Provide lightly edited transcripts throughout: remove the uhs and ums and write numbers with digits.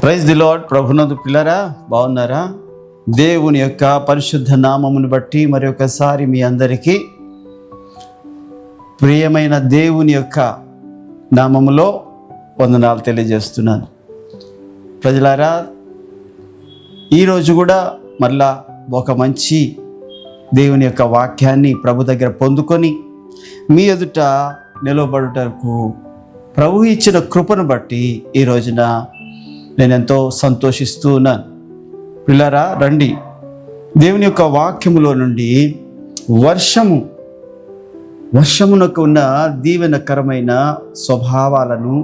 Praise the lord. ప్రభునందు పిల్లరా, బాగున్నారా? దేవుని యొక్క పరిశుద్ధ నామమును బట్టి మరి ఒకసారి మీ అందరికీ ప్రియమైన దేవుని యొక్క నామములో వందనాలు తెలియజేస్తున్నాను. ప్రజలారా, ఈరోజు కూడా మళ్ళా ఒక మంచి దేవుని యొక్క వాక్యాన్ని ప్రభు దగ్గర పొందుకొని మీ ఎదుట నిలబడుటకు ప్రభు ఇచ్చిన కృపను బట్టి ఈ రోజున నేను ఎంతో సంతోషిస్తూ ఉన్నాను. పిల్లరా, రండి దేవుని యొక్క వాక్యములో నుండి వర్షమునకు ఉన్న దీవెనకరమైన స్వభావాలను,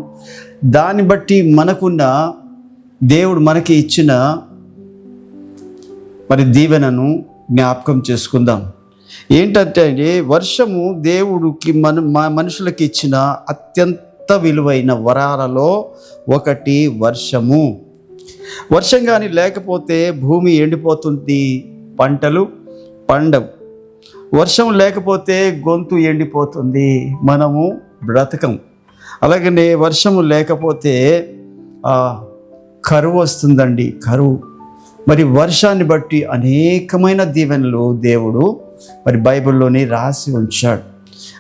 దాన్ని బట్టి మనకున్న దేవుడు మనకి ఇచ్చిన మరి దీవెనను జ్ఞాపకం చేసుకుందాం. ఏంటంటే వర్షము దేవుడికి మనుషులకి ఇచ్చిన అత్యంత విలువైన వరాలలో ఒకటి వర్షము. వర్షం కానీ లేకపోతే భూమి ఎండిపోతుంది, పంటలు పండవు. వర్షం లేకపోతే గొంతు ఎండిపోతుంది, మనము బ్రతకం. అలాగనే వర్షము లేకపోతే కరువు వస్తుందండి, కరువు. మరి వర్షాన్ని బట్టి అనేకమైన దీవెనలు దేవుడు మరి బైబిల్లోని రాసి ఉంచాడు.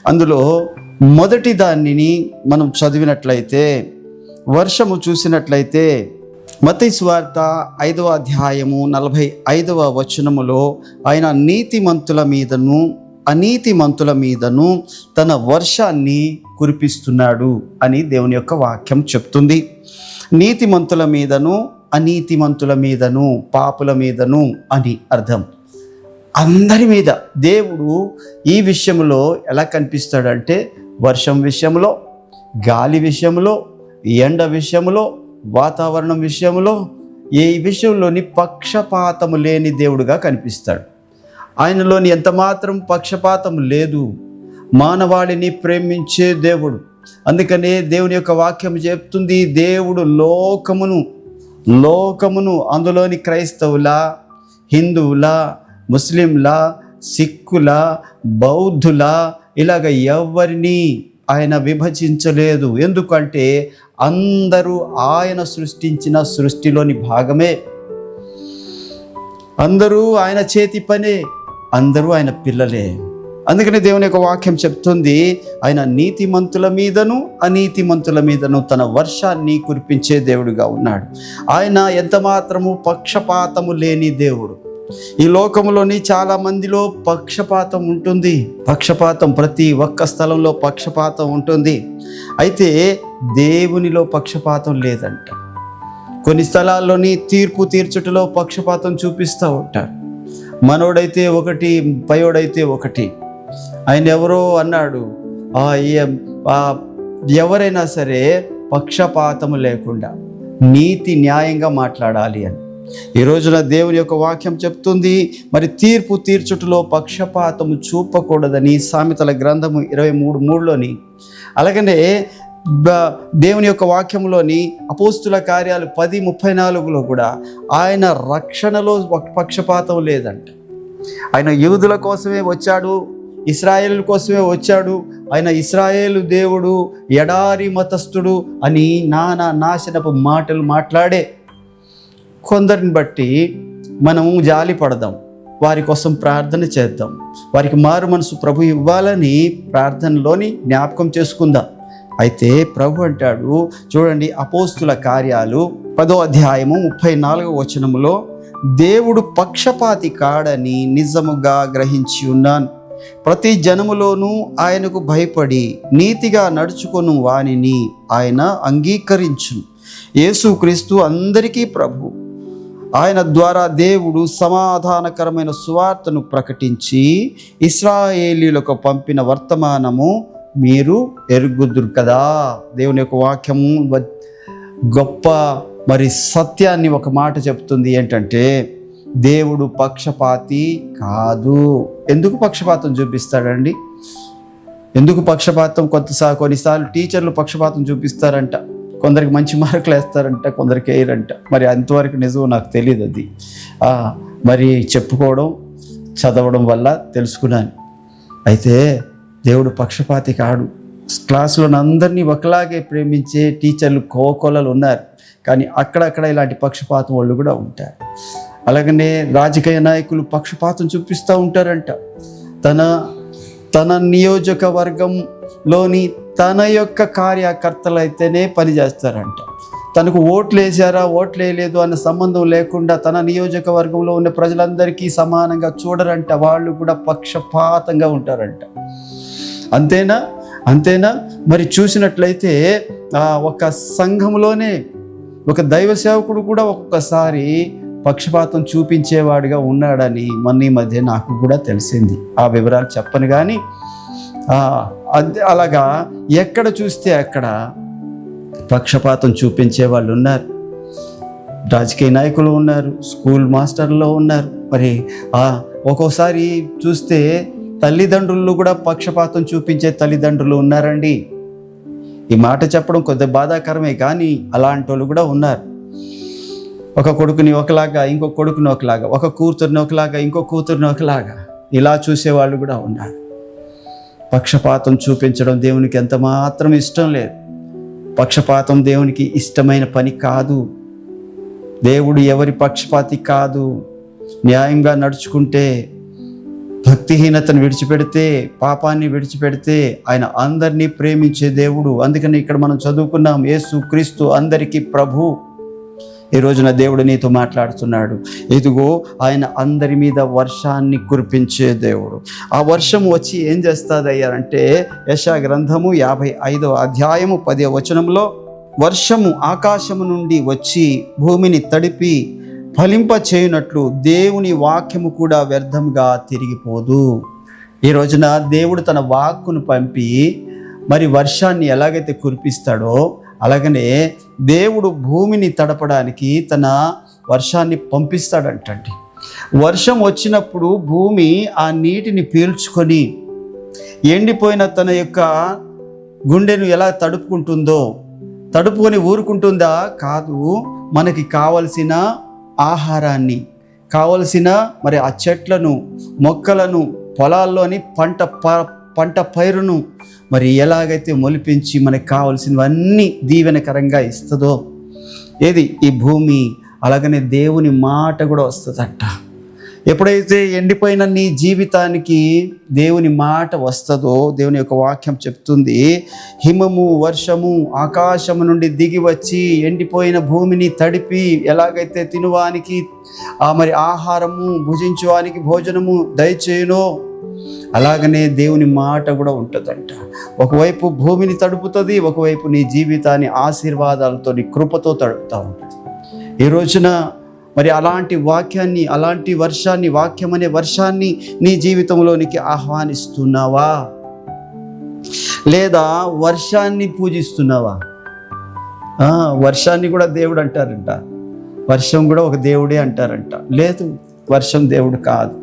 అందులో మొదటి దానిని మనం చదివినట్లయితే, వర్షము చూసినట్లయితే మత్తయి సువార్త 5వ అధ్యాయము 45వ వచనములో ఆయన నీతిమంతుల మీదను అనీతిమంతుల మీదను తన వర్షాన్ని కురిపిస్తున్నాడు అని దేవుని యొక్క వాక్యం చెప్తుంది. నీతిమంతుల మీదను అనీతిమంతుల మీదను పాపుల మీదను అని అర్థం. అందరి మీద దేవుడు ఈ విషయంలో ఎలా కనిపిస్తాడంటే, వర్షం విషయంలో, గాలి విషయంలో, ఎండ విషయంలో, వాతావరణం విషయంలో, ఏ విషయంలోని పక్షపాతము లేని దేవుడుగా కనిపిస్తాడు. ఆయనలోని ఎంత మాత్రం పక్షపాతం లేదు. మానవాళిని ప్రేమించే దేవుడు. అందుకనే దేవుని యొక్క వాక్యం చెప్తుంది, దేవుడు లోకమును అందులోని క్రైస్తవుల, హిందువుల, ముస్లింల, సిక్కుల, బౌద్ధుల ఇలాగ ఎవరిని ఆయన విభజించలేదు. ఎందుకంటే అందరూ ఆయన సృష్టించిన సృష్టిలోని భాగమే. అందరూ ఆయన చేతి పనే, అందరూ ఆయన పిల్లలే. అందుకని దేవుని యొక్క వాక్యం చెప్తుంది, ఆయన నీతిమంతుల మీదను అనీతిమంతుల మీదను తన వర్షాన్ని కురిపించే దేవుడుగా ఉన్నాడు. ఆయన ఎంత మాత్రము పక్షపాతము లేని దేవుడు. ఈ లోకంలోని చాలా మందిలో పక్షపాతం ఉంటుంది. పక్షపాతం ప్రతి ఒక్క స్థలంలో పక్షపాతం ఉంటుంది. అయితే దేవునిలో పక్షపాతం లేదంట. కొన్ని స్థలాల్లోని తీర్పు తీర్చుటలో పక్షపాతం చూపిస్తూ ఉంటారు. మనోడైతే ఒకటి, పయోడైతే ఒకటి. ఆయన ఎవరో అన్నాడు, ఎవరైనా సరే పక్షపాతము లేకుండా నీతి న్యాయంగా మాట్లాడాలి అని. ఈ రోజున దేవుని యొక్క వాక్యం చెప్తుంది, మరి తీర్పు తీర్చుటలో పక్షపాతము చూపకూడదని సామెతల గ్రంథము 23:3లోని, అలాగనే దేవుని యొక్క వాక్యంలోని అపోస్తుల కార్యాలు 10:34లో కూడా ఆయన రక్షణలో పక్షపాతం లేదంట. ఆయన యూదుల కోసమే వచ్చాడు, ఇశ్రాయేలు కోసమే వచ్చాడు. ఆయన ఇశ్రాయేలు దేవుడు, ఎడారి మతస్థుడు అని నాశనపు మాటలు మాట్లాడే కొందరిని బట్టి మనము జాలి పడదాం, వారి కోసం ప్రార్థన చేద్దాం, వారికి మారు మనసు ప్రభు ఇవ్వాలని ప్రార్థనలోని జ్ఞాపకం చేసుకుందాం. అయితే ప్రభు అంటాడు, చూడండి, అపోస్తుల కార్యాలు 10వ అధ్యాయము 34వ వచనములో, దేవుడు పక్షపాతి కాడని నిజముగా గ్రహించి ఉన్నాను. ప్రతి జనములోనూ ఆయనకు భయపడి నీతిగా నడుచుకొను వానిని ఆయన అంగీకరించును. యేసుక్రీస్తు అందరికీ ప్రభు. ఆయన ద్వారా దేవుడు సమాధానకరమైన సువార్తను ప్రకటించి ఇశ్రాయేలీయులకు పంపిన వర్తమానము మీరు ఎరుగుదురు కదా. దేవుని యొక్క వాక్యము గొప్ప మరి సత్యాన్ని ఒక మాట చెప్తుంది. ఏంటంటే, దేవుడు పక్షపాతి కాదు. ఎందుకు పక్షపాతం చూపిస్తాడండి? ఎందుకు పక్షపాతం? కొన్నిసార్లు టీచర్లు పక్షపాతం చూపిస్తారంట. కొందరికి మంచి మార్కులు వేస్తారంట, కొందరికి వేయరంట. మరి అంతవరకు నిజం నాకు తెలియదు. అది మరి చెప్పుకోవడం, చదవడం వల్ల తెలుసుకున్నాను. అయితే దేవుడు పక్షపాతి కాడు. క్లాసులో అందరినీ ఒకలాగే ప్రేమించే టీచర్లు కోకొల్లలు ఉన్నారు. కానీ అక్కడక్కడ ఇలాంటి పక్షపాతం వాళ్ళు కూడా ఉంటారు. అలాగనే రాజకీయ నాయకులు పక్షపాతం చూపిస్తూ ఉంటారంట. తన నియోజకవర్గంలోని తన యొక్క కార్యకర్తలు అయితేనే పనిచేస్తారంట. తనకు ఓట్లు వేసారా ఓట్లు వేయలేదు అన్న సంబంధం లేకుండా తన నియోజకవర్గంలో ఉన్న ప్రజలందరికీ సమానంగా చూడరంట. వాళ్ళు కూడా పక్షపాతంగా ఉంటారంట. అంతేనా మరి చూసినట్లయితే ఒక సంఘంలోనే ఒక దైవ సేవకుడు కూడా ఒక్కొక్కసారి పక్షపాతం చూపించేవాడిగా ఉన్నాడని మొన్న ఈ మధ్య నాకు కూడా తెలిసింది. ఆ వివరాలు చెప్పను కానీ అలాగా ఎక్కడ చూస్తే అక్కడ పక్షపాతం చూపించే వాళ్ళు ఉన్నారు. రాజకీయ నాయకులు ఉన్నారు, స్కూల్ మాస్టర్లు ఉన్నారు. మరి ఒక్కోసారి చూస్తే తల్లిదండ్రులు కూడా పక్షపాతం చూపించే తల్లిదండ్రులు ఉన్నారండి. ఈ మాట చెప్పడం కొద్దిగా బాధాకరమే, కానీ అలాంటి వాళ్ళు కూడా ఉన్నారు. ఒక కొడుకుని ఒకలాగా, ఇంకో కొడుకుని ఒకలాగా, ఒక కూతుర్ని ఒకలాగా, ఇంకో కూతుర్ని ఒకలాగా ఇలా చూసేవాళ్ళు కూడా ఉన్నారు. పక్షపాతం చూపించడం దేవునికి ఎంత మాత్రం ఇష్టం లేదు. పక్షపాతం దేవునికి ఇష్టమైన పని కాదు. దేవుడు ఎవరి పక్షపాతి కాదు. న్యాయంగా నడుచుకుంటే, భక్తిహీనతను విడిచిపెడితే, పాపాన్ని విడిచిపెడితే ఆయన అందరినీ ప్రేమించే దేవుడు. అందుకని ఇక్కడ మనం చదువుకున్నాం, యేసు క్రీస్తు అందరికీ ప్రభు. ఈ రోజున దేవుడు నీతో మాట్లాడుతున్నాడు. ఇదిగో ఆయన అందరి మీద వర్షాన్ని కురిపించే దేవుడు. ఆ వర్షం వచ్చి ఏం చేస్తుందయ్యా అంటే, యెషయా గ్రంథము 55వ అధ్యాయము 10వ వచనంలో, వర్షము ఆకాశము నుండి వచ్చి భూమిని తడిపి ఫలింప చేయునట్లు దేవుని వాక్యము కూడా వ్యర్థంగా తిరిగిపోదు. ఈ రోజున దేవుడు తన వాక్కును పంపి మరి వర్షాన్ని ఎలాగైతే కురిపిస్తాడో, అలాగనే దేవుడు భూమిని తడపడానికి తన వర్షాన్ని పంపిస్తాడంటండి. వర్షం వచ్చినప్పుడు భూమి ఆ నీటిని పీల్చుకొని ఎండిపోయిన తన యొక్క గుండెను ఎలా తడుపుకొని ఊరుకుంటుందా? కాదు. మనకి కావలసిన ఆహారాన్ని, కావలసిన మరి ఆ చెట్లను, మొక్కలను, పొలాల్లోని పంట పైరును మరి ఎలాగైతే మొలిపించి మనకు కావలసినవన్నీ దీవెనకరంగా ఇస్తుందో ఏది ఈ భూమి, అలాగనే దేవుని మాట కూడా వస్తుందంట. ఎప్పుడైతే ఎండిపోయిన నీ జీవితానికి దేవుని మాట వస్తుందో, దేవుని యొక్క వాక్యం చెప్తుంది, హిమము వర్షము ఆకాశము నుండి దిగి వచ్చి ఎండిపోయిన భూమిని తడిపి ఎలాగైతే తినువానికి మరి ఆహారము, భుజించువానికి భోజనము దయచేయునో, అలాగనే దేవుని మాట కూడా ఉంటుందంట. ఒకవైపు భూమిని తడుపుతుంది, ఒకవైపు నీ జీవితాన్ని ఆశీర్వాదాలతో, నీ కృపతో తడుపుతూ ఉంటుంది. ఈ రోజున మరి అలాంటి వాక్యాన్ని, అలాంటి వర్షాన్ని, వాక్యం అనే వర్షాన్ని నీ జీవితంలోనికి ఆహ్వానిస్తున్నావా? లేదా వర్షాన్ని పూజిస్తున్నావా? వర్షాన్ని కూడా దేవుడు అంటారంట, వర్షం కూడా ఒక దేవుడే అంటారంట. లేదు, వర్షం దేవుడు కాదు.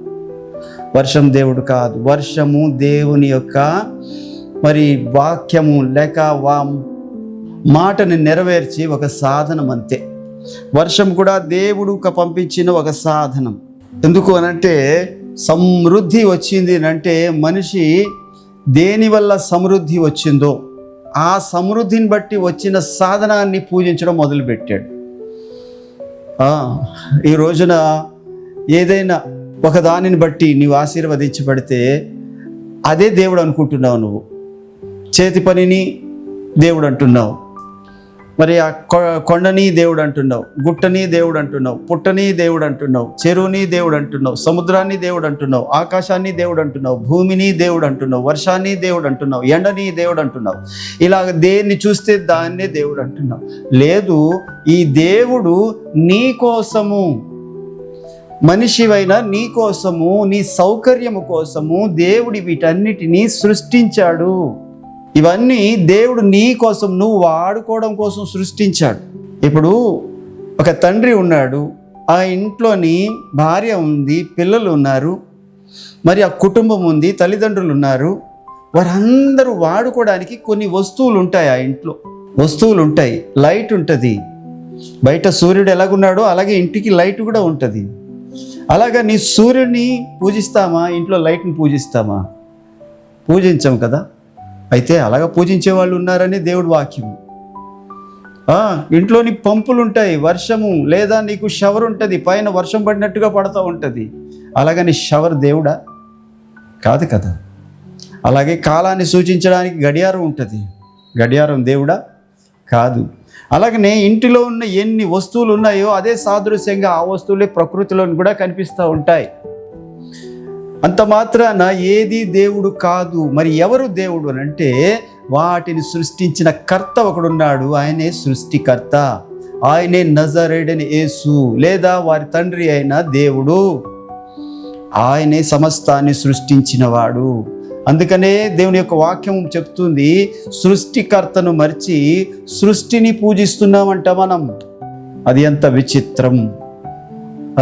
వర్షము దేవుని యొక్క మరి వాక్యము లేక మాటని నెరవేర్చి ఒక సాధనం అంతే. వర్షం కూడా దేవుడు పంపించిన ఒక సాధనం. ఎందుకు అనంటే, సమృద్ధి వచ్చింది అంటే మనిషి దేనివల్ల సమృద్ధి వచ్చిందో ఆ సమృద్ధిని బట్టి వచ్చిన సాధనాన్ని పూజించడం మొదలుపెట్టాడు. ఈ రోజున ఏదైనా ఒక దానిని బట్టి నీవు ఆశీర్వదించబడితే అదే దేవుడు అనుకుంటున్నావు. నువ్వు చేతి పనిని దేవుడు అంటున్నావు, మరి ఆ కొండని దేవుడు అంటున్నావు, గుట్టని దేవుడు అంటున్నావు, పుట్టని దేవుడు అంటున్నావు, చెరువుని దేవుడు అంటున్నావు, సముద్రాన్ని దేవుడు అంటున్నావు, ఆకాశాన్ని దేవుడు అంటున్నావు, భూమిని దేవుడు అంటున్నావు, వర్షాన్ని దేవుడు అంటున్నావు, ఎండని దేవుడు అంటున్నావు. ఇలాగ దేన్ని చూస్తే దాన్నే దేవుడు అంటున్నావు. లేదు, ఈ దేవుడు నీ కోసము, మనిషివైన నీ కోసము, నీ సౌకర్యము కోసము దేవుడు వీటన్నిటినీ సృష్టించాడు. ఇవన్నీ దేవుడు నీ కోసం, నువ్వు వాడుకోవడం కోసం సృష్టించాడు. ఇప్పుడు ఒక తండ్రి ఉన్నాడు, ఆ ఇంట్లోని భార్య ఉంది, పిల్లలు ఉన్నారు, మరి ఆ కుటుంబం ఉంది, తల్లిదండ్రులు ఉన్నారు. వారందరూ వాడుకోవడానికి కొన్ని వస్తువులు ఉంటాయి. ఆ ఇంట్లో వస్తువులు ఉంటాయి, లైట్ ఉంటుంది. బయట సూర్యుడు ఎలాగున్నాడో అలాగే ఇంటికి లైట్ కూడా ఉంటుంది. అలాగా నీ సూర్యుడిని పూజిస్తామా? ఇంట్లో లైట్ని పూజిస్తామా? పూజించాం కదా. అయితే అలాగా పూజించే వాళ్ళు ఉన్నారని దేవుడి వాక్యం. ఇంట్లోని పంపులు ఉంటాయి, వర్షము లేదా నీకు షవర్ ఉంటుంది, పైన వర్షం పడినట్టుగా పడుతూ ఉంటుంది. అలాగని షవర్ దేవుడా? కాదు కదా. అలాగే కాలాన్ని సూచించడానికి గడియారం ఉంటుంది, గడియారం దేవుడా? కాదు. అలాగనే ఇంటిలో ఉన్న ఎన్ని వస్తువులు ఉన్నాయో అదే సాదృశ్యంగా ఆ వస్తువులే ప్రకృతిలో కూడా కనిపిస్తూ ఉంటాయి. అంత మాత్రాన ఏది దేవుడు కాదు. మరి ఎవరు దేవుడు అని అంటే, వాటిని సృష్టించిన కర్త ఒకడున్నాడు, ఆయనే సృష్టికర్త, ఆయనే నజరేయుడైన యేసు లేదా వారి తండ్రి అయిన దేవుడు. ఆయనే సమస్తాన్ని సృష్టించినవాడు. అందుకనే దేవుని యొక్క వాక్యం చెప్తుంది, సృష్టికర్తను మరిచి సృష్టిని పూజిస్తున్నామంట మనం. అది ఎంత విచిత్రం,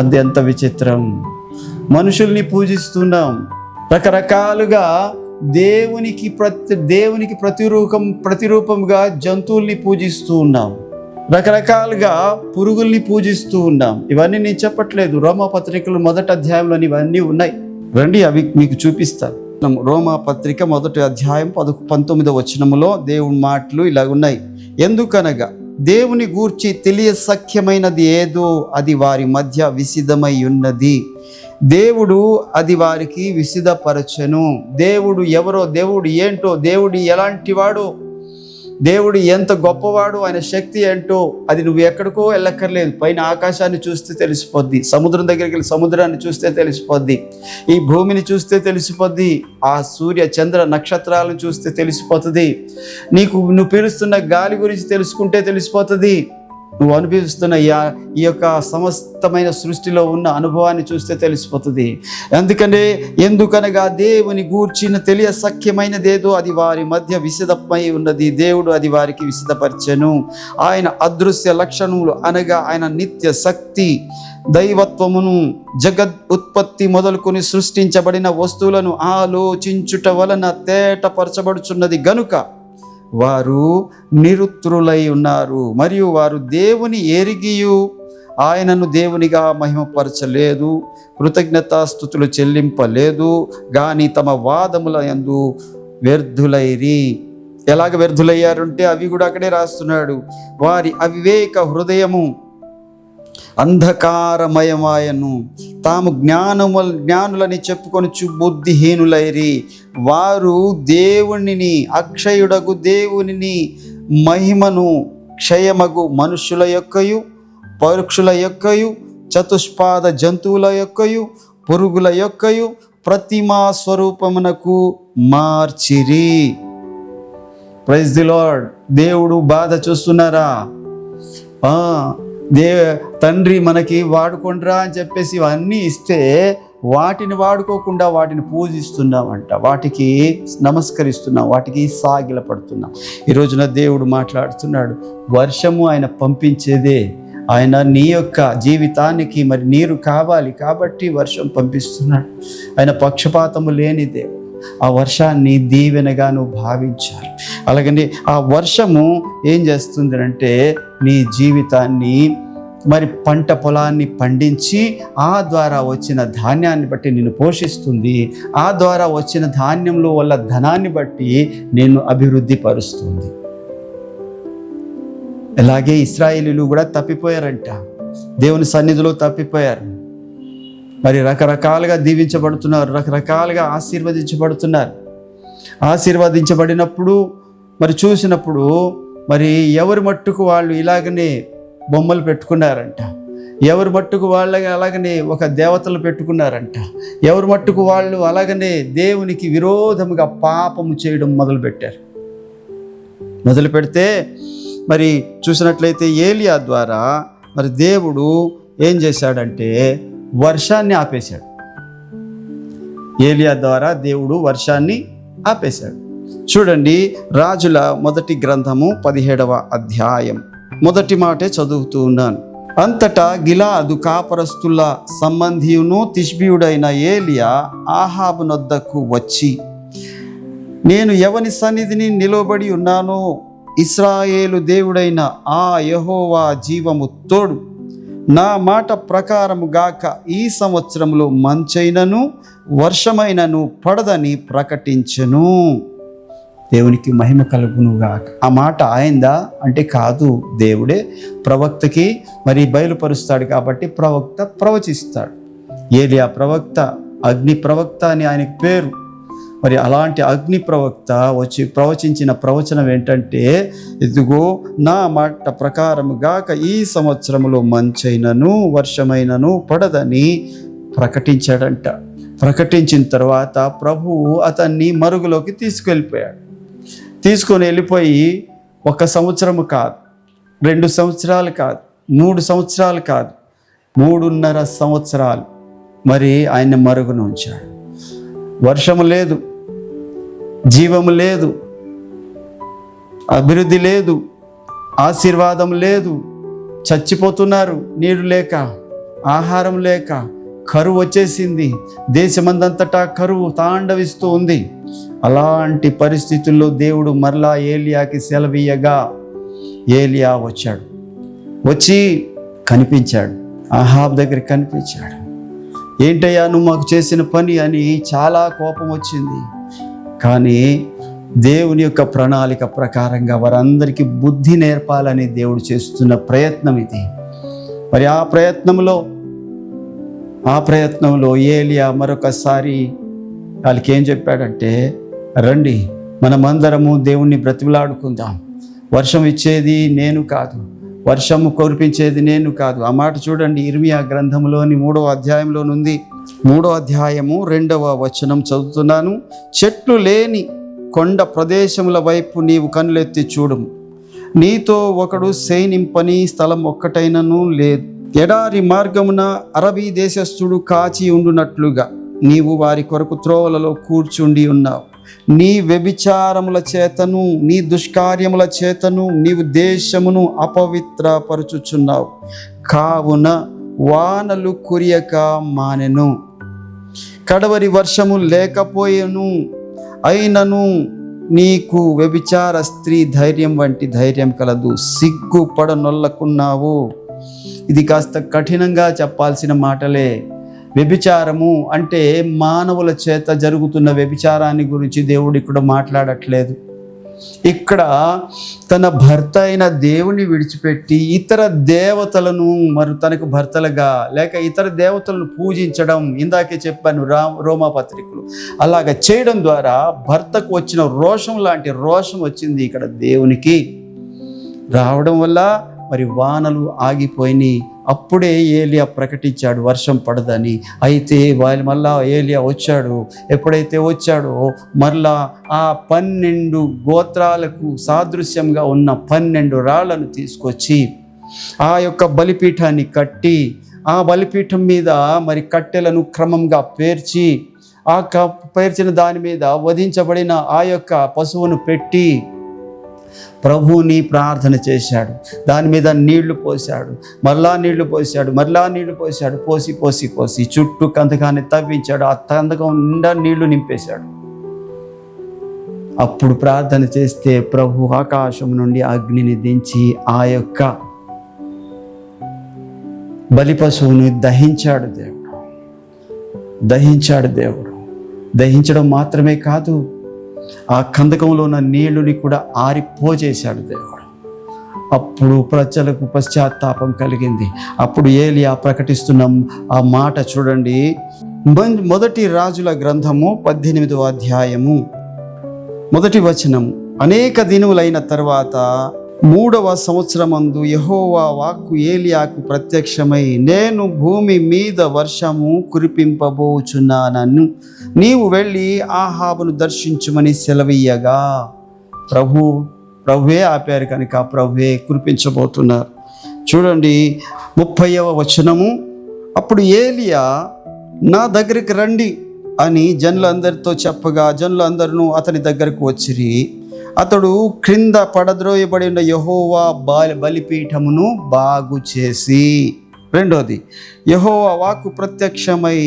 అది ఎంత విచిత్రం. మనుషుల్ని పూజిస్తున్నాం, రకరకాలుగా దేవునికి ప్రతిరూపంగా జంతువుల్ని పూజిస్తూ ఉన్నాం, రకరకాలుగా పురుగుల్ని పూజిస్తూ ఉన్నాం. ఇవన్నీ నేను చెప్పట్లేదు, రోమాపత్రికలు 1వ అధ్యాయంలో ఇవన్నీ ఉన్నాయి. రండి, అవి మీకు చూపిస్తాను. రోమాపత్రిక 1వ అధ్యాయం 19వ వచనములో దేవుని మాటలు ఇలాగున్నాయి. ఎందుకనగా దేవుని గూర్చి తెలియసఖ్యమైనది ఏదో అది వారి మధ్య విసిదమై ఉన్నది, దేవుడు అది వారికి విసిదపరచెను. దేవుడు ఎవరో, దేవుడు ఏంటో, దేవుడు ఎలాంటివాడో, దేవుడు ఎంత గొప్పవాడు, ఆయన శక్తి ఏంటో అది నువ్వు ఎక్కడికో వెళ్ళక్కర్లేదు. పైన ఆకాశాన్ని చూస్తే తెలిసిపోద్ది, సముద్రం దగ్గరికి వెళ్ళి సముద్రాన్ని చూస్తే తెలిసిపోద్ది, ఈ భూమిని చూస్తే తెలిసిపోద్ది, ఆ సూర్య చంద్ర నక్షత్రాలను చూస్తే తెలిసిపోతుంది, నువ్వు పీలుస్తున్న గాలి గురించి తెలుసుకుంటే తెలిసిపోతుంది, నువ్వు అనుభవిస్తున్న ఈ యొక్క సమస్తమైన సృష్టిలో ఉన్న అనుభవాన్ని చూస్తే తెలిసిపోతుంది. ఎందుకనగా దేవుని గూర్చిన తెలియసఖ్యమైనదేదో అది వారి మధ్య విసిదమై ఉన్నది, దేవుడు అది వారికి విసిదపరచెను. ఆయన అదృశ్య లక్షణములు అనగా ఆయన నిత్య శక్తి, దైవత్వమును, జగద్ ఉత్పత్తి మొదలుకొని సృష్టించబడిన వస్తువులను ఆలోచించుట వలన తేటపరచబడుచున్నది గనుక వారు నిరుత్రులై ఉన్నారు. మరియు వారు దేవుని ఎరిగియు ఆయనను దేవునిగా మహిమపరచలేదు, కృతజ్ఞతాస్తుతులు చెల్లింపలేదు, కానీ తమ వాదముల యందు వ్యర్థులైరి. ఎలాగ వ్యర్థులయ్యారంటే అవి కూడా అక్కడే రాస్తున్నాడు. వారి అవివేక హృదయము అంధకారమయమాయను, తాము జ్ఞానులని చెప్పుకొనుచు బుద్ధిహీనులైరి. వారు దేవునిని, అక్షయుడగు దేవునిని, మహిమను క్షయమగు మనుషుల యొక్కయు, పక్షుల యొక్కయు, చతుష్పాద జంతువుల యొక్కయు, పురుగుల యొక్కయు ప్రతిమా స్వరూపమునకు మార్చిరి. Praise the Lord. దేవుడు బాధ చూస్తున్నారా? తండ్రి మనకి వాడుకుండ్రా అని చెప్పేసి ఇవన్నీ ఇస్తే వాటిని వాడుకోకుండా వాటిని పూజిస్తున్నామంట, వాటికి నమస్కరిస్తున్నాం, వాటికి సాగిలపడుతున్నాం. ఈ రోజున దేవుడు మాట్లాడుతున్నాడు, వర్షము ఆయన పంపించేదే, ఆయన నీ యొక్క జీవితానికి మరి నీరు కావాలి కాబట్టి వర్షం పంపిస్తున్నాడు. ఆయన పక్షపాతము లేని దేవుడు. ఆ వర్షాన్ని దీవెనగా నువ్వు భావించాలి. అలాగని ఆ వర్షము ఏం చేస్తుంది అంటే నీ జీవితాన్ని, మరి పంట పొలాన్ని పండించి ఆ ద్వారా వచ్చిన ధాన్యాన్ని బట్టి నిన్ను పోషిస్తుంది, ఆ ద్వారా వచ్చిన ధాన్యంలో వల్ల ధనాన్ని బట్టి నిన్ను అభివృద్ధి పరుస్తుంది. అలాగే ఇశ్రాయేలీయులు కూడా తప్పిపోయారంట, దేవుని సన్నిధిలో తప్పిపోయారు. మరి రకరకాలుగా దీవించబడుతున్నారు, రకరకాలుగా ఆశీర్వదించబడినప్పుడు మరి చూసినప్పుడు మరి ఎవరి మట్టుకు వాళ్ళు ఇలాగనే బొమ్మలు పెట్టుకున్నారంట, ఎవరి మట్టుకు వాళ్ళగా అలాగనే ఒక దేవతలు పెట్టుకున్నారంట, ఎవరి మట్టుకు వాళ్ళు అలాగనే దేవునికి విరోధముగా పాపము చేయడం మొదలు పెడితే మరి చూసినట్లయితే ఏలియా ద్వారా మరి దేవుడు ఏం చేశాడంటే వర్షాన్ని ఆపేశాడు. ఏలియా ద్వారా దేవుడు వర్షాన్ని ఆపేశాడు. చూడండి, రాజుల 1 గ్రంథము 17వ అధ్యాయం 1 మాటే చదువుతూ ఉన్నాను. అంతటా గిలాదు కాపరస్తుల సంబంధియును తిష్బీయుడైన ఏలియా ఆహాబు నొద్దకు వచ్చి, నేను ఎవని సన్నిధిని నిలబడి ఉన్నానో ఇశ్రాయేలు దేవుడైన ఆ యెహోవా జీవము తోడు, నా మాట ప్రకారము గాక ఈ సంవత్సరంలో మంచైనను వర్షమైనను పడదని ప్రకటించెను. దేవునికి మహిమ కలుగునుగాక. ఆ మాట ఆయందా అంటే కాదు, దేవుడే ప్రవక్తకి మరి బయలుపరుస్తాడు కాబట్టి ప్రవక్త ప్రవచిస్తాడు. ఏలియా ప్రవక్త, అగ్ని ప్రవక్త అని ఆయనకి పేరు. మరి అలాంటి అగ్ని ప్రవక్త వచ్చి ప్రవచించిన ప్రవచనం ఏంటంటే, ఇదిగో నా మాట ప్రకారము గాక ఈ సంవత్సరములో మంచైనను వర్షమైనను పడదని ప్రకటించాడంట. ప్రకటించిన తర్వాత ప్రభువు అతన్ని మరుగులోకి తీసుకొని వెళ్ళిపోయి 1 సంవత్సరము కాదు, 2 సంవత్సరాలు కాదు, 3 సంవత్సరాలు కాదు, 3.5 సంవత్సరాలు మరి ఆయన మరుగున ఉంచాడు. వర్షము లేదు, జీవము లేదు, అభివృద్ధి లేదు, ఆశీర్వాదం లేదు, చచ్చిపోతున్నారు, నీరు లేక, ఆహారం లేక, కరువు వచ్చేసింది. దేశమందంతటా కరువు తాండవిస్తూ ఉంది. అలాంటి పరిస్థితుల్లో దేవుడు మరలా ఏలియాకి సెలవీయగా ఏలియా వచ్చాడు. వచ్చి కనిపించాడు, అహాబ్ దగ్గర కనిపించాడు. ఏంటయ్యా నువ్వు మాకు చేసిన పని అని చాలా కోపం వచ్చింది. కానీ దేవుని యొక్క ప్రణాళిక ప్రకారంగా వారందరికీ బుద్ధి నేర్పాలని దేవుడు చేస్తున్న ప్రయత్నం ఇది. మరి ఆ ప్రయత్నంలో ఏలియా మరొకసారి వాళ్ళకి ఏం చెప్పాడంటే, రండి మనమందరము దేవుణ్ణి బ్రతిమలాడుకుందాం. వర్షం ఇచ్చేది నేను కాదు, వర్షము కురిపించేది నేను కాదు. ఆ మాట చూడండి, ఇర్మియా గ్రంథంలోని 3వ అధ్యాయంలోనుంది. 3వ అధ్యాయము 2వ వచనం చదువుతున్నాను. చెట్లు లేని కొండ ప్రదేశముల వైపు నీవు కన్నులెత్తి చూడుము. నీతో ఒకడు శయనింపని స్థలం ఒక్కటైనను లేదు. ఎడారి మార్గమున అరబీ దేశస్థుడు కాచి ఉండునట్లుగా నీవు వారి కొరకు త్రోవలలో కూర్చుండి ఉన్నావు. నీ వ్యభిచారముల చేతను నీ దుష్కార్యముల చేతను నీవు దేశమును అపవిత్రపరచుచున్నావు. కావున వానలు కురియక మానెను, కడవరి వర్షము లేకపోయెను. అయినను నీకు వ్యభిచార స్త్రీ ధైర్యం వంటి ధైర్యం కలదు, సిగ్గుపడనొల్లకున్నావు. ఇది కాస్త కఠినంగా చెప్పాల్సిన మాటలే. వ్యభిచారము అంటే మానవుల చేత జరుగుతున్న వ్యభిచారాన్ని గురించి దేవుడు ఇక్కడ మాట్లాడట్లేదు. ఇక్కడ తన భర్త అయిన దేవుని విడిచిపెట్టి ఇతర దేవతలను మరి తనకు భర్తలుగా లేక ఇతర దేవతలను పూజించడం, ఇందాకే చెప్పాను రోమాపత్రికలు, అలాగ చేయడం ద్వారా భర్తకు వచ్చిన రోషం లాంటి రోషం వచ్చింది ఇక్కడ దేవునికి. రావడం వల్ల మరి వానలు ఆగిపోయినాయి. అప్పుడే ఏలియా ప్రకటించాడు వర్షం పడదని. అయితే మళ్ళా ఏలియా వచ్చాడు. ఎప్పుడైతే వచ్చాడో మరలా ఆ 12 గోత్రాలకు సాదృశ్యంగా ఉన్న 12 రాళ్లను తీసుకొచ్చి ఆ యొక్క బలిపీఠాన్ని కట్టి, ఆ బలిపీఠం మీద మరి కట్టెలను క్రమంగా పేర్చి, ఆ పేర్చిన దాని మీద వధించబడిన ఆ యొక్క పశువును పెట్టి ప్రభువుని ప్రార్థన చేశాడు. దాని మీద నీళ్లు పోశాడు, మరలా నీళ్లు పోశాడు, మరలా నీళ్లు పోశాడు. పోసి చుట్టూ కందకాన్ని తవ్వించాడు. ఆ కందకం నిండా నీళ్లు నింపేశాడు. అప్పుడు ప్రార్థన చేస్తే ప్రభు ఆకాశం నుండి అగ్నిని దించి ఆ యొక్క బలి పశువుని దహించాడు దేవుడు. దహించడం మాత్రమే కాదు, ఆ కందకంలో ఉన్న నీళ్ళుని కూడా ఆరిపోజేశాడు దేవుడు. అప్పుడు ప్రజలకు పశ్చాత్తాపం కలిగింది. అప్పుడు ఏలియా ప్రకటిస్తున్న ఆ మాట చూడండి. మొదటి రాజుల గ్రంథము 18వ అధ్యాయము 1వ వచనం. అనేక దినములైన తర్వాత 3వ సంవత్సరమందు యెహోవా వాక్కు ఏలియాకు ప్రత్యక్షమై, నేను భూమి మీద వర్షము కురిపింపబోచున్నానను, నీవు వెళ్ళి ఆహాబును దర్శించుమని సెలవీయగా, ప్రభువే ఆపారు కనుక ప్రభువే కురిపించబోతున్నారు. చూడండి 30వ వచనము. అప్పుడు ఏలియా నా దగ్గరికి రండి అని జనులందరితో చెప్పగా జనులందరూ అతని దగ్గరకు వచ్చిరి. అతడు క్రింద పడద్రోయబడిన యెహోవా బలిపీఠమును బాగు చేసి, రెండోది, యెహోవా వాక్కు ప్రత్యక్షమై,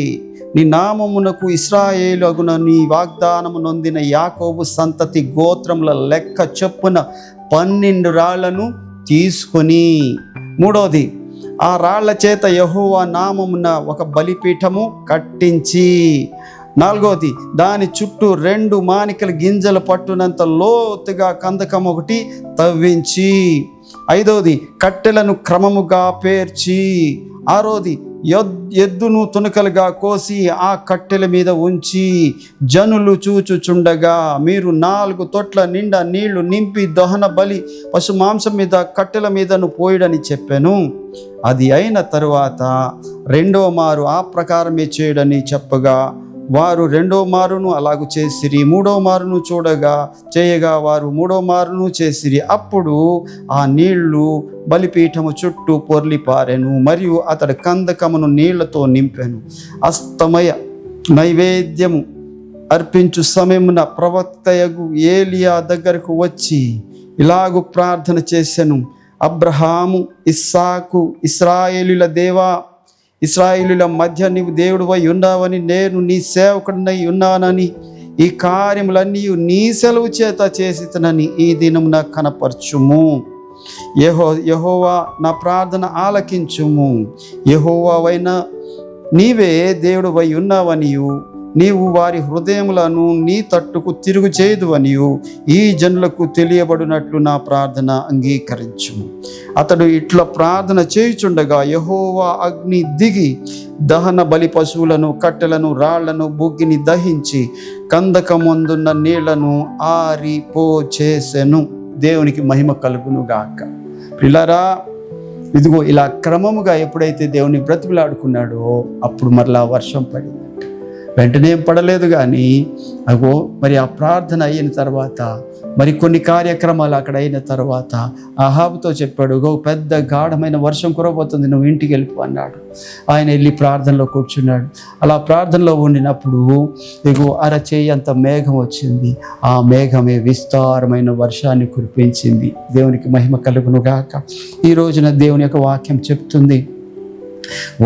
నీ నామమునకు ఇశ్రాయేలు అగున నీ వాగ్దానము నొందిన యాకోబు సంతతి గోత్రముల లెక్క చొప్పున 12 రాళ్లను తీసుకొని, మూడోది, ఆ రాళ్ల చేత యెహోవా నామమున ఒక బలిపీఠము కట్టించి, 4వది, దాని చుట్టూ 2 మానికల గింజల పట్టునంత లోతుగా కందకం ఒకటి తవ్వించి. 5వది, కట్టెలను క్రమముగా పేర్చి. 6వది, ఎద్దును తునకలుగా కోసి ఆ కట్టెల మీద ఉంచి జనులు చూచుచుండగా మీరు 4 తొట్ల నిండా నీళ్లు నింపి దహన బలి పశు మాంసం మీద కట్టెల మీదను పోయిడని చెప్పాను. అది అయిన తరువాత 2వ మారు ఆ ప్రకారమే చేయడని చెప్పగా వారు 2వ మారును అలాగు చేసిరి. 3వ మారును చేయగా వారు 3వ మారును చేసిరి. అప్పుడు ఆ నీళ్లు బలిపీఠము చుట్టూ పొర్లిపారెను మరియు అతడు కందకమును నీళ్లతో నింపెను. అస్తమయ నైవేద్యము అర్పించు సమయమున ప్రవక్తయగు ఏలియా దగ్గరకు వచ్చి ఇలాగు ప్రార్థన చేసెను. అబ్రహాము, ఇస్సాకు, ఇశ్రాయేలుల దేవా, ఇశ్రాయేలుల మధ్య నీవు దేవుడివై ఉన్నావని నేను నీ సేవకుడినై ఉన్నానని ఈ కార్యములన్నీ నీ సెలవు చేత చేసినని ఈ దినమున కనపరచుము. యెహోవా నా ప్రార్థన ఆలకించుము. యెహోవావైన నీవే దేవుడివై ఉన్నావనియు నీవు వారి హృదయములను నీ తట్టుకు తిరుగు చేయదువనియు ఈ జనులకు తెలియబడినట్లు నా ప్రార్థన అంగీకరించుము. అతడు ఇట్లా ప్రార్థన చేయుచుండగా యెహోవా అగ్ని దిగి దహన బలి పశువులను, కట్టెలను, రాళ్లను, బుగ్గిని దహించి కందకమందున్న నీళ్లను ఆరిపోచేసెను. దేవునికి మహిమ కలుగును గాక. పిల్లరా, ఇదిగో ఇలా క్రమముగా ఎప్పుడైతే దేవుని బ్రతిమలాడుకున్నాడో అప్పుడు మరలా వర్షం పడింది. వెంటనే పడలేదు, కానీ అగో మరి ఆ ప్రార్థన అయిన తర్వాత మరి కొన్ని కార్యక్రమాలు అక్కడ అయిన తర్వాత అహాబుతో చెప్పాడు, గో పెద్ద గాఢమైన వర్షం కురవబోతుంది, నువ్వు ఇంటికి వెళ్ళిపో అన్నాడు. ఆయన వెళ్ళి ప్రార్థనలో కూర్చున్నాడు. అలా ప్రార్థనలో ఉండినప్పుడు ఇగో అరచేయి అంత మేఘం వచ్చింది. ఆ మేఘమే విస్తారమైన వర్షాన్ని కురిపించింది. దేవునికి మహిమ కలుగును గాక. ఈ రోజున దేవుని యొక్క వాక్యం చెప్తుంది,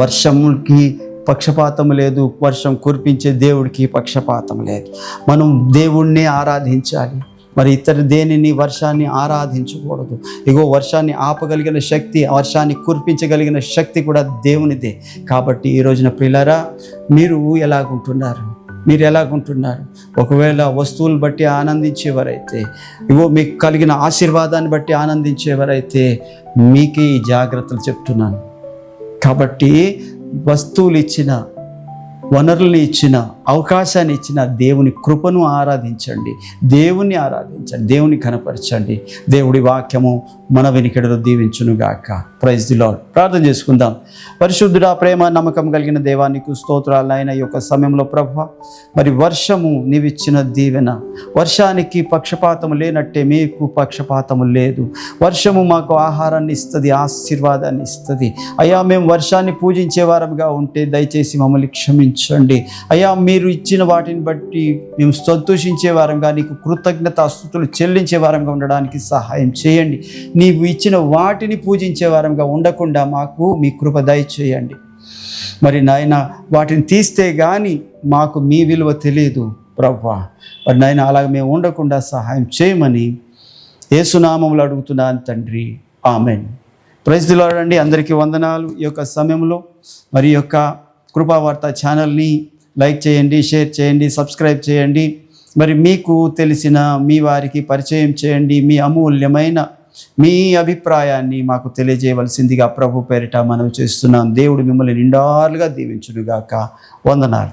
వర్షంకి పక్షపాతం లేదు, వర్షం కురిపించే దేవుడికి పక్షపాతం లేదు. మనం దేవుణ్ణి ఆరాధించాలి, మరి ఇతర దేనిని వర్షాన్ని ఆరాధించకూడదు. ఇగో వర్షాన్ని ఆపగలిగిన శక్తి, వర్షాన్ని కురిపించగలిగిన శక్తి కూడా దేవునిదే. కాబట్టి ఈ రోజున ప్రియులారా, మీరు ఎలాగుంటున్నారు? ఒకవేళ వస్తువులు బట్టి ఆనందించేవారైతే, ఇగో మీకు కలిగిన ఆశీర్వాదాన్ని బట్టి ఆనందించేవారైతే మీకు ఈ జాగ్రత్తలు చెప్తున్నాను. కాబట్టి వస్తువులు ఇచ్చిన, వనరుల్ని ఇచ్చిన, అవకాశాన్ని ఇచ్చిన దేవుని కృపను ఆరాధించండి, దేవుని కనపరచండి. దేవుడి వాక్యము మన వెనుకడలో దీవించునుగాక. Praise the Lord. ప్రార్థన చేసుకుందాం. పరిశుద్ధుడా, ప్రేమ, నమ్మకం కలిగిన దేవా, నీకు స్తోత్రాలు. ఆయన ఈ యొక్క సమయంలో ప్రభువా, మరి వర్షము నీవిచ్చిన దీవెన, వర్షానికి పక్షపాతము లేనట్టే మీకు పక్షపాతము లేదు. వర్షము మాకు ఆహారాన్ని ఇస్తుంది, ఆశీర్వాదాన్ని ఇస్తుంది. అయ్యా, మేము వర్షాన్ని పూజించే వారంగా ఉంటే దయచేసి మమ్మల్ని క్షమించండి. అయ్యా, మీరు ఇచ్చిన వాటిని బట్టి మేము సంతోషించే వారంగా, నీకు కృతజ్ఞతాస్తుతులు చెల్లించే వారంగా ఉండడానికి సహాయం చేయండి. నీవు ఇచ్చిన వాటిని పూజించే వారంగా ఉండకుండా మాకు మీ కృప దయచేయండి. మరి నాయన, వాటిని తీస్తే కానీ మాకు మీ విలువ తెలియదు ప్రభువా. మరి నాయన, అలాగ మేము ఉండకుండా సహాయం చేయమని యేసునామములో అడుగుతున్నాను తండ్రి, ఆమెన్. ప్రైజ్ ది లార్డ్ అండి. అందరికీ వందనాలు. ఈ యొక్క సమయంలో మరి యొక్క కృపావార్త ఛానల్ని లైక్ చేయండి, షేర్ చేయండి, సబ్స్క్రైబ్ చేయండి. మరి మీకు తెలిసిన మీ వారికి పరిచయం చేయండి. మీ అమూల్యమైన మీ అభిప్రాయాన్ని మాకు తెలియజేయవలసిందిగా ప్రభు పేరిట మనవి చేస్తున్నాం. దేవుడు మిమ్మల్ని నిండాలుగా దీవించునుగాక. వందనాలు.